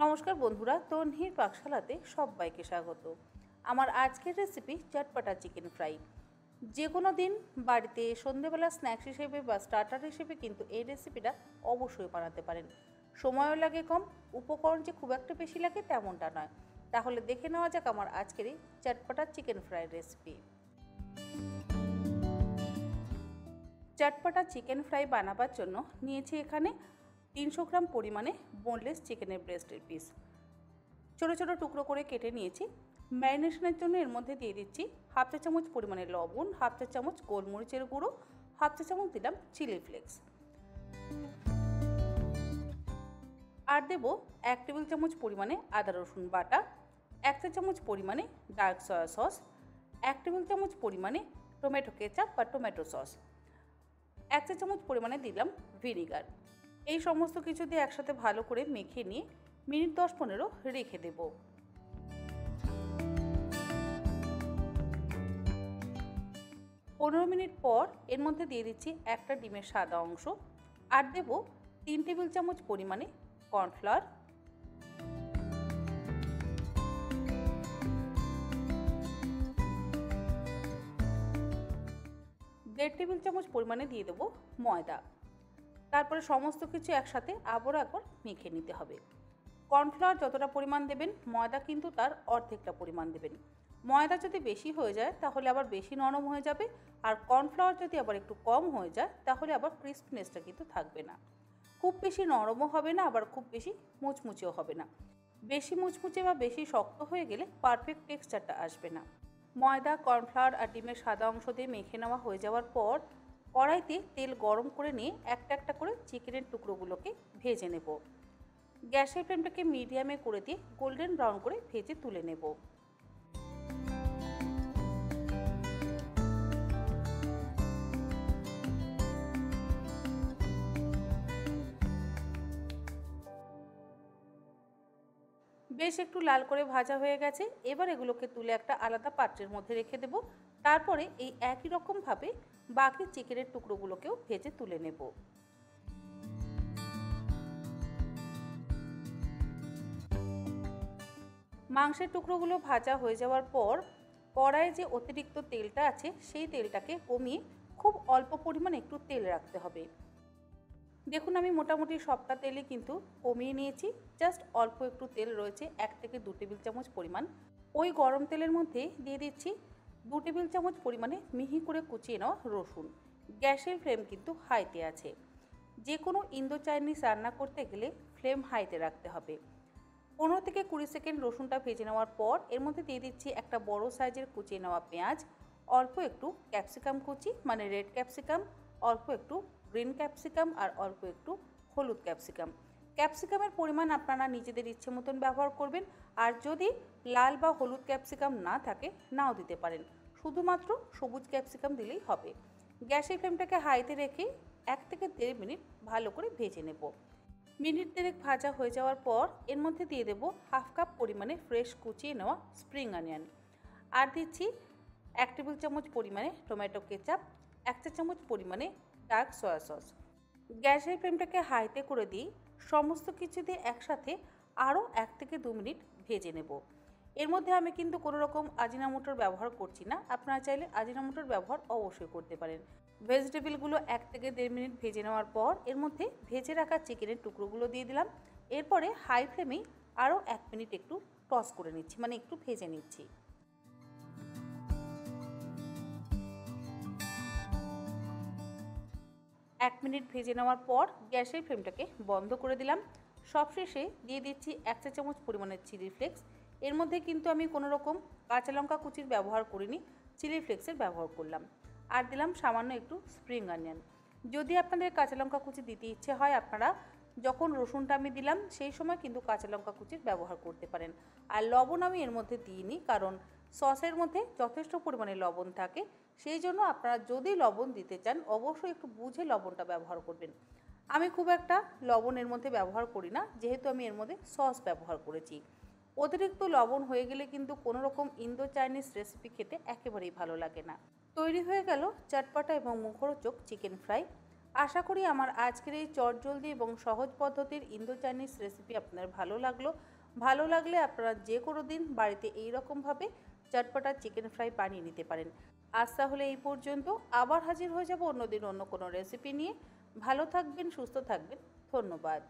নমস্কার বন্ধুরা, তন্হির পাকশালাতে সবাইকে স্বাগত। আমার আজকের রেসিপি চটপটা চিকেন ফ্রাই। যে কোনো দিন বাড়িতে সন্ধেবেলা স্ন্যাক্স হিসেবে বা স্টার্টার হিসেবে কিন্তু এই রেসিপিটা অবশ্যই বানাতে পারেন। সময়ও লাগে কম, উপকরণ যে খুব একটা বেশি লাগে তেমনটা নয়। তাহলে দেখে নেওয়া যাক আমার আজকের এই চটপটা চিকেন ফ্রাই রেসিপি। চটপটা চিকেন ফ্রাই বানাবার জন্য নিয়েছি এখানে 300 গ্রাম পরিমাণে বোনলেস চিকেনের ব্রেস্টের পিস। ছোটো ছোটো টুকরো করে কেটে নিয়েছি। ম্যারিনেশনের জন্য এর মধ্যে দিয়ে দিচ্ছি হাফ চা চামচ পরিমাণে লবণ, হাফ চা চামচ গোলমরিচের গুঁড়ো, হাফ চা চামচ দিলাম চিলি ফ্লেক্স, আর দেব 1 টেবিল চামচ পরিমাণে আদা রসুন বাটা, 1 চা চামচ পরিমাণে ডার্ক সয়া সস, 1 টেবিল চামচ পরিমাণে টমেটো কেচাপ বা টমেটো সস, 1 চা চামচ পরিমাণে দিলাম ভিনিগার। এই সমস্ত কিছু দিয়ে একসাথে ভালো করে মেখে নিয়ে মিনিট 10-15 রেখে দেব। পনেরো মিনিট পর এর মধ্যে দিয়ে দিচ্ছি একটা ডিমের সাদা অংশ, আর দেব 3 টেবিল চামচ পরিমাণে কর্নফ্লাওয়ার, 1.5 টেবিল চামচ পরিমাণে দিয়ে দেবো ময়দা। তারপরে সমস্ত কিছু একসাথে আবারও একবার মেখে নিতে হবে। কর্নফ্লাওয়ার যতটা পরিমাণ দেবেন, ময়দা কিন্তু তার অর্ধেকটা পরিমাণ দেবেন। ময়দা যদি বেশি হয়ে যায় তাহলে আবার বেশি নরম হয়ে যাবে, আর কর্নফ্লাওয়ার যদি আবার একটু কম হয়ে যায় তাহলে আবার ক্রিস্পিনেসটা কিন্তু থাকবে না। খুব বেশি নরমও হবে না, আবার খুব বেশি মুচমুচেও হবে না। বেশি মুচমুচে বা বেশি শক্ত হয়ে গেলে পারফেক্ট টেক্সচারটা আসবে না। ময়দা, কর্নফ্লাওয়ার আর ডিমের সাদা অংশ দিয়ে মেখে নেওয়া হয়ে যাওয়ার পর কড়াইতে তেল গরম করে নিয়ে একটা একটা করে চিকেনের টুকরোগুলোকে ভেজে নেব। গ্যাসের ফ্লেমটাকে মিডিয়ামে করে দিয়ে গোল্ডেন ব্রাউন করে ভেজে তুলে নেব। বেশ একটু লাল করে ভাজা হয়ে গেছে। এবার এগুলোকে তুলে একটা আলাদা পাত্রের মধ্যে রেখে দেব। তারপরে এই একই রকমভাবে বাকি চিকেনের টুকরোগুলোকেও ভেজে তুলে নেব। মাংসের টুকরোগুলো ভাজা হয়ে যাওয়ার পর কড়াইয়ে যে অতিরিক্ত তেলটা আছে সেই তেলটাকে কমিয়ে খুব অল্প পরিমাণ একটু তেল রাখতে হবে। দেখুন, আমি মোটামুটি সবটা তেলই কিন্তু কমিয়ে নিয়েছি। জাস্ট অল্প একটু তেল রয়েছে, 1 থেকে 2 টেবিল চামচ পরিমাণ। ওই গরম তেলের মধ্যে দিয়ে দিচ্ছি 2 টেবিল চামচ পরিমাণে মিহি করে কুচিয়ে নেওয়া রসুন। গ্যাসের ফ্লেম কিন্তু হাইতে আছে। যে কোনো ইন্দো চাইনিজ রান্না করতে গেলে ফ্লেম হাইতে রাখতে হবে। 15 থেকে 20 সেকেন্ড রসুনটা ভেজে নেওয়ার পর এর মধ্যে দিয়ে দিচ্ছি একটা বড় সাইজের কুচিয়ে নেওয়া পেঁয়াজ, অল্প একটু ক্যাপসিকাম কুচি মানে রেড ক্যাপসিকাম, অল্প একটু গ্রিন ক্যাপসিকাম আর অল্প একটু হলুদ ক্যাপসিকাম। ক্যাপসিকামের পরিমাণ আপনারা নিজেদের ইচ্ছে মতন ব্যবহার করবেন, আর যদি লাল বা হলুদ ক্যাপসিকাম না থাকে নাও দিতে পারেন, শুধুমাত্র সবুজ ক্যাপসিকাম দিলেই হবে। গ্যাসের ফ্লেমটাকে হাইতে রেখে 1 থেকে 1.5 মিনিট ভালো করে ভেজে নেব। মিনিট 1.5 ভাজা হয়ে যাওয়ার পর এর মধ্যে দিয়ে দেব হাফ কাপ পরিমাণে ফ্রেশ কুচিয়ে নেওয়া স্প্রিং অনিয়ন, আর দিচ্ছি 1 টেবিল চামচ পরিমাণে টমেটো কেচাপ, 1 চা চামচ পরিমাণে ডার্ক সয়া সস। গ্যাসের ফ্লেমটাকে হাইতে করে দিই সমস্ত কিছু দিয়ে একসাথে আরও 1 থেকে 2 মিনিট ভেজে নেব। এর মধ্যে আমি কিন্তু কোনো রকম আজিনামোটোর ব্যবহার করছি না, আপনারা চাইলে আজিনামোটোর ব্যবহার অবশ্যই করতে পারেন। ভেজিটেবলগুলো 1 থেকে 1.5 মিনিট ভেজে নেওয়ার পর এর মধ্যে ভেজে রাখা চিকেনের টুকরোগুলো দিয়ে দিলাম। এরপরে হাই ফ্লেমেই আরও 1 মিনিট একটু টস করে নিচ্ছি, মানে একটু ভেজে নিচ্ছি। এক মিনিট ভেজে নেওয়ার পর গ্যাসের ফ্লেমটাকে বন্ধ করে দিলাম। সবশেষে দিয়ে দিচ্ছি 1 চা চামচ পরিমাণের চিলি ফ্লেক্স। এর মধ্যে কিন্তু আমি কোনো রকম কাঁচা লঙ্কা কুচির ব্যবহার করিনি, চিলি ফ্লেক্সের ব্যবহার করলাম। আর দিলাম সামান্য একটু স্প্রিং অনিয়ন। যদি আপনাদের কাঁচা লঙ্কা কুচি দিতে ইচ্ছে হয়, আপনারা যখন রসুনটা আমি দিলাম সেই সময় কিন্তু কাঁচা লঙ্কা কুচির ব্যবহার করতে পারেন। আর লবণ আমি এর মধ্যে দিইনি, কারণ সসের মধ্যে যথেষ্ট পরিমাণে লবণ থাকে, সেই জন্য আপনারা যদি লবণ দিতে চান অবশ্যই একটু বুঝে লবণটা ব্যবহার করবেন। আমি খুব একটা লবণ এর মধ্যে ব্যবহার করি না, যেহেতু আমি এর মধ্যে সস ব্যবহার করেছি। অতিরিক্ত লবণ হয়ে গেলে কিন্তু কোনো রকম ইন্দো চাইনিজ রেসিপি খেতে একেবারেই ভালো লাগে না। তৈরি হয়ে গেল চটপটা এবং মুখরোচক চিকেন ফ্রাই। আশা করি আমার আজকের এই চটজলদি এবং সহজ পদ্ধতির ইন্দো চাইনিজ রেসিপি আপনার ভালো লাগলো। ভালো লাগলে আপনারা যে কোনো দিন বাড়িতে এই রকমভাবে চটপটা চিকেন ফ্রাই বানিয়ে নিতে পারেন। আজ তাহলে এই পর্যন্ত, আবার হাজির হয়ে যাব অন্যদিন অন্য কোনো রেসিপি নিয়ে। ভালো থাকবেন, সুস্থ থাকবেন। ধন্যবাদ।